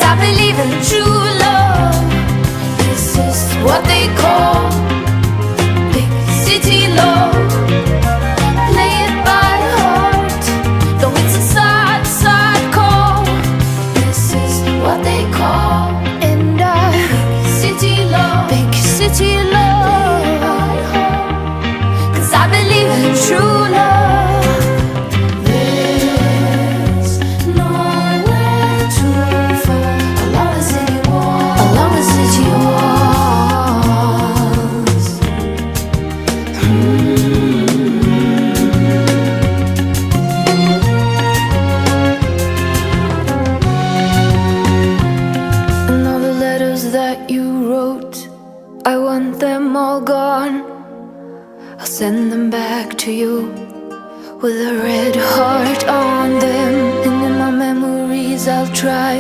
I believe in true love. This is what they call big city love. Play it by heart, though it's a sad, sad call. This is what they call big city love. Big city love. 'Cause I believe in true love. There's nowhere to fall along the city walls. Along the city walls. And all the letters that you wrote, I want them all gone. I'll send them back to you with a red heart on them. And in my memories I'll try